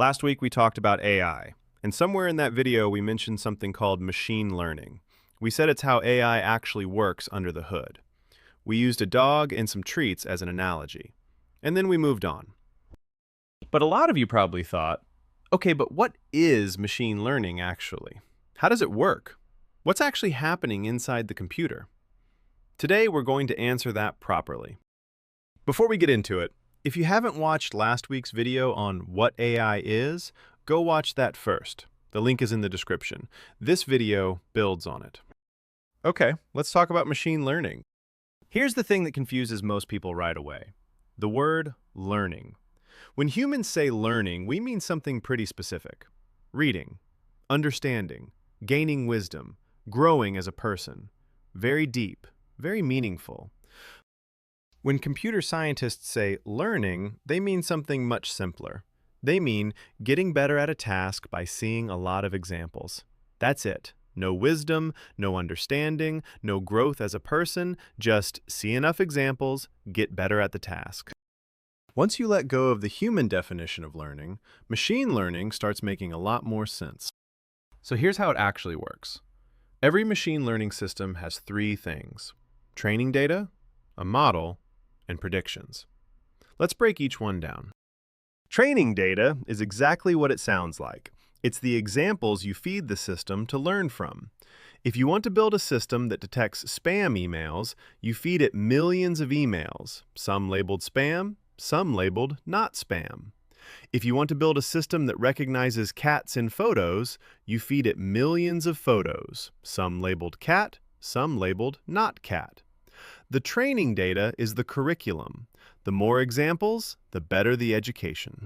Last week we talked about AI, and somewhere in that video we mentioned something called machine learning. We said it's how AI actually works under the hood. We used a dog and some treats as an analogy, and then we moved on. But a lot of you probably thought, okay, but what is machine learning actually? How does it work? What's actually happening inside the computer? Today we're going to answer that properly. Before we get into it, if you haven't watched last week's video on what AI is, go watch that first. The link is in the description. This video builds on it. Okay, let's talk about machine learning. Here's the thing that confuses most people right away. The word learning. When humans say learning, we mean something pretty specific. Reading, understanding, gaining wisdom, growing as a person. Very deep, very meaningful. When computer scientists say learning, they mean something much simpler. They mean getting better at a task by seeing a lot of examples. That's it. No wisdom, no understanding, no growth as a person, just see enough examples, get better at the task. Once you let go of the human definition of learning, machine learning starts making a lot more sense. So here's how it actually works. Every machine learning system has three things: training data, a model, and predictions. Let's break each one down. Training data is exactly what it sounds like. It's the examples you feed the system to learn from. If you want to build a system that detects spam emails, you feed it millions of emails, some labeled spam, some labeled not spam. If you want to build a system that recognizes cats in photos, you feed it millions of photos, some labeled cat, some labeled not cat. The training data is the curriculum. The more examples, the better the education.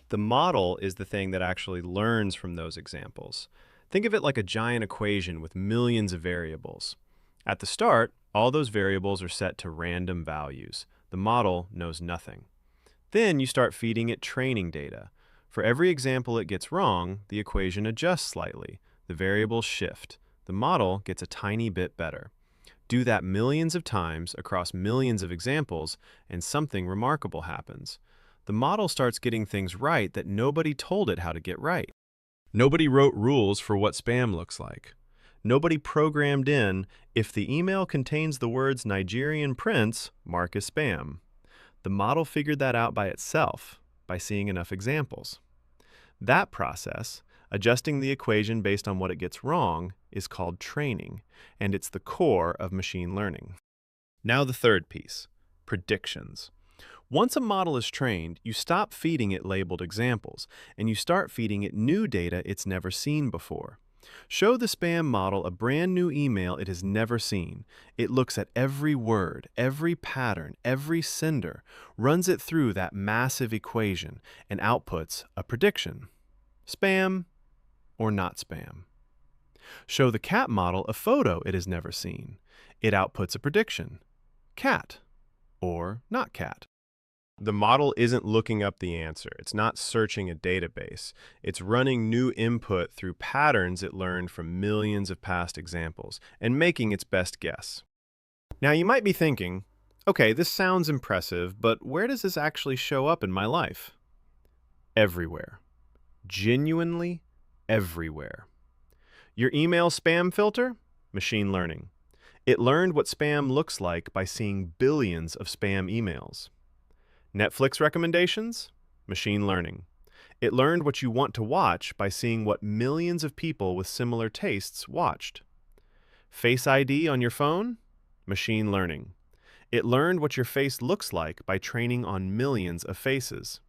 The model is the thing that actually learns from those examples. Think of it like a giant equation with millions of variables. At the start, all those variables are set to random values. The model knows nothing. Then you start feeding it training data. For every example it gets wrong, the equation adjusts slightly. The variables shift. The model gets a tiny bit better. Do that millions of times across millions of examples, and something remarkable happens. The model starts getting things right that nobody told it how to get right. Nobody wrote rules for what spam looks like. Nobody programmed in, if the email contains the words Nigerian prince, mark as spam. The model figured that out by itself, by seeing enough examples. That process, adjusting the equation based on what it gets wrong, is called training, and it's the core of machine learning. Now the third piece, predictions. Once a model is trained, you stop feeding it labeled examples, and you start feeding it new data it's never seen before. Show the spam model a brand new email it has never seen. It looks at every word, every pattern, every sender, runs it through that massive equation, and outputs a prediction. Spam or not spam. Show the cat model a photo it has never seen. It outputs a prediction. Cat or not cat. The model isn't looking up the answer. It's not searching a database. It's running new input through patterns it learned from millions of past examples and making its best guess. Now you might be thinking, okay, this sounds impressive, but where does this actually show up in my life? Everywhere. Genuinely everywhere. Your email spam filter? Machine learning. It learned what spam looks like by seeing billions of spam emails. Netflix recommendations? Machine learning. It learned what you want to watch by seeing what millions of people with similar tastes watched. Face ID on your phone? Machine learning. It learned what your face looks like by training on millions of faces.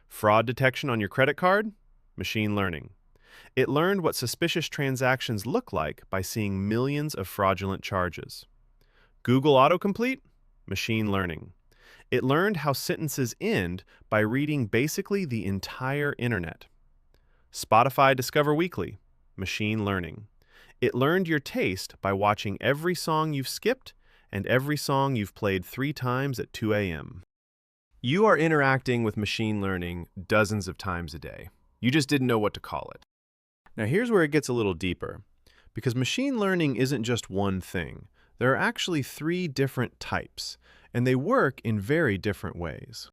Fraud detection on your credit card? Machine learning. It learned what suspicious transactions look like by seeing millions of fraudulent charges. Google autocomplete? Machine learning. It learned how sentences end by reading basically the entire internet. Spotify Discover Weekly? Machine learning. It learned your taste by watching every song you've skipped and every song you've played 3 times at 2 a.m. You are interacting with machine learning dozens of times a day. You just didn't know what to call it. Now here's where it gets a little deeper, because machine learning isn't just one thing. There are actually 3 different types, and they work in very different ways.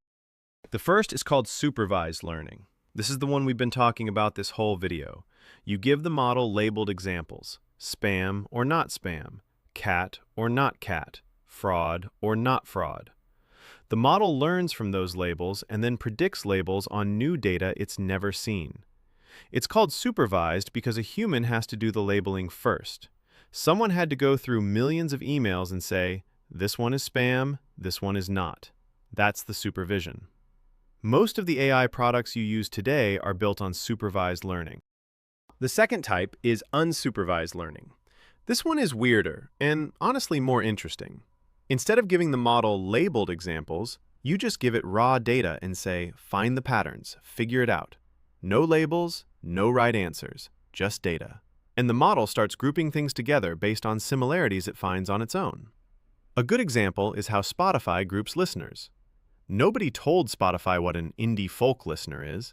The first is called supervised learning. This is the one we've been talking about this whole video. You give the model labeled examples: spam or not spam, cat or not cat, fraud or not fraud. The model learns from those labels and then predicts labels on new data it's never seen. It's called supervised because a human has to do the labeling first. Someone had to go through millions of emails and say, this one is spam, this one is not. That's the supervision. Most of the AI products you use today are built on supervised learning. The second type is unsupervised learning. This one is weirder and honestly more interesting. Instead of giving the model labeled examples, you just give it raw data and say, find the patterns, figure it out. No labels, no right answers, just data. And the model starts grouping things together based on similarities it finds on its own. A good example is how Spotify groups listeners. Nobody told Spotify what an indie folk listener is.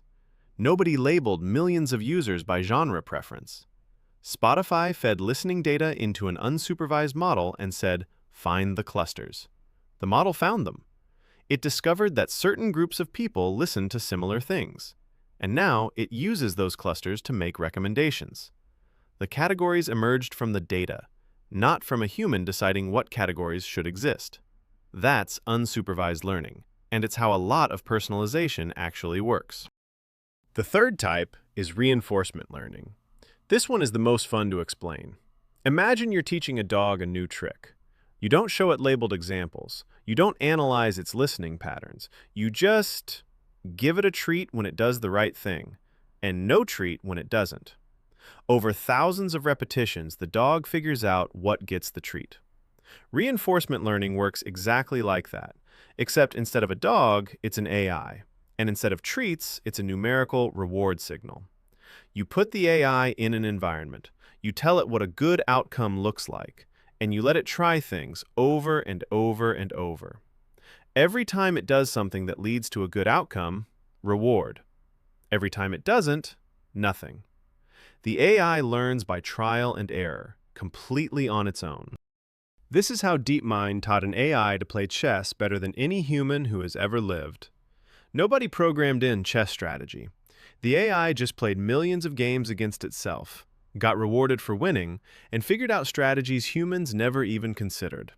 Nobody labeled millions of users by genre preference. Spotify fed listening data into an unsupervised model and said, find the clusters. The model found them. It discovered that certain groups of people listen to similar things. And now it uses those clusters to make recommendations. The categories emerged from the data, not from a human deciding what categories should exist. That's unsupervised learning, and it's how a lot of personalization actually works. The third type is reinforcement learning. This one is the most fun to explain. Imagine you're teaching a dog a new trick. You don't show it labeled examples. You don't analyze its listening patterns. You just give it a treat when it does the right thing, and no treat when it doesn't. Over thousands of repetitions, the dog figures out what gets the treat. Reinforcement learning works exactly like that, except instead of a dog, it's an AI, and instead of treats, it's a numerical reward signal. You put the AI in an environment, you tell it what a good outcome looks like, and you let it try things over and over and over. Every time it does something that leads to a good outcome, reward. Every time it doesn't, nothing. The AI learns by trial and error, completely on its own. This is how DeepMind taught an AI to play chess better than any human who has ever lived. Nobody programmed in chess strategy. The AI just played millions of games against itself, got rewarded for winning, and figured out strategies humans never even considered.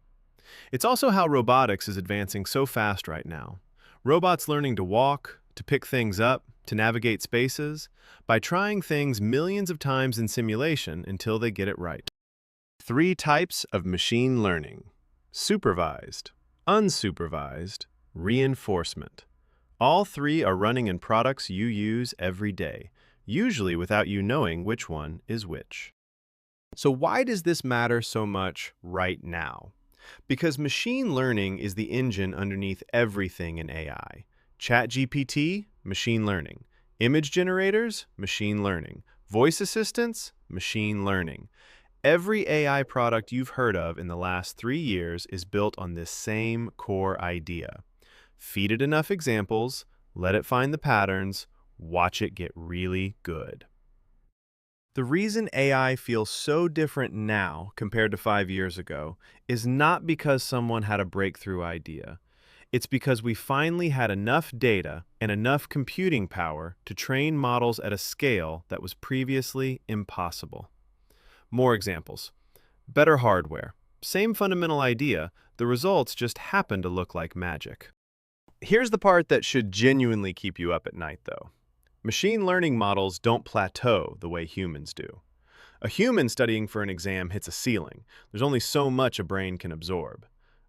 It's also how robotics is advancing so fast right now. Robots learning to walk, to pick things up, to navigate spaces, by trying things millions of times in simulation until they get it right. 3 types of machine learning: supervised, unsupervised, reinforcement. All 3 are running in products you use every day, usually without you knowing which one is which. So why does this matter so much right now? Because machine learning is the engine underneath everything in AI. ChatGPT, machine learning. Image generators, machine learning. Voice assistants, machine learning. Every AI product you've heard of in the last 3 years is built on this same core idea. Feed it enough examples, let it find the patterns, watch it get really good. The reason AI feels so different now compared to 5 years ago is not because someone had a breakthrough idea. It's because we finally had enough data and enough computing power to train models at a scale that was previously impossible. More examples. Better hardware. Same fundamental idea, the results just happen to look like magic. Here's the part that should genuinely keep you up at night, though. Machine learning models don't plateau the way humans do. A human studying for an exam hits a ceiling. There's only so much a brain can absorb.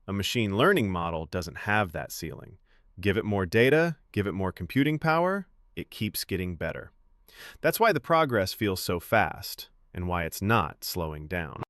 A machine learning model doesn't have that ceiling. Give it more data, give it more computing power, it keeps getting better. That's why the progress feels so fast, and why it's not slowing down.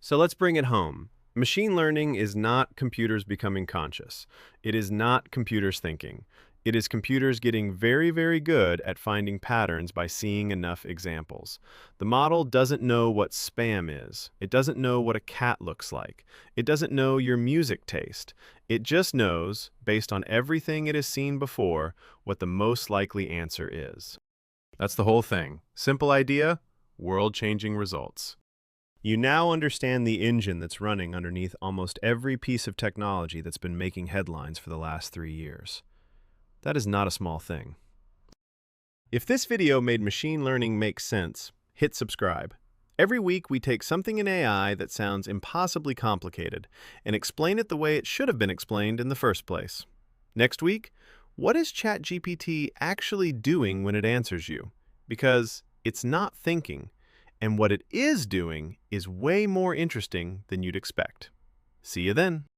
So let's bring it home. Machine learning is not computers becoming conscious. It is not computers thinking. It is computers getting very, very good at finding patterns by seeing enough examples. The model doesn't know what spam is. It doesn't know what a cat looks like. It doesn't know your music taste. It just knows, based on everything it has seen before, what the most likely answer is. That's the whole thing. Simple idea, world-changing results. You now understand the engine that's running underneath almost every piece of technology that's been making headlines for the last 3 years. That is not a small thing. If this video made machine learning make sense, hit subscribe. Every week we take something in AI that sounds impossibly complicated and explain it the way it should have been explained in the first place. Next week, what is ChatGPT actually doing when it answers you? Because it's not thinking, and what it is doing is way more interesting than you'd expect. See you then.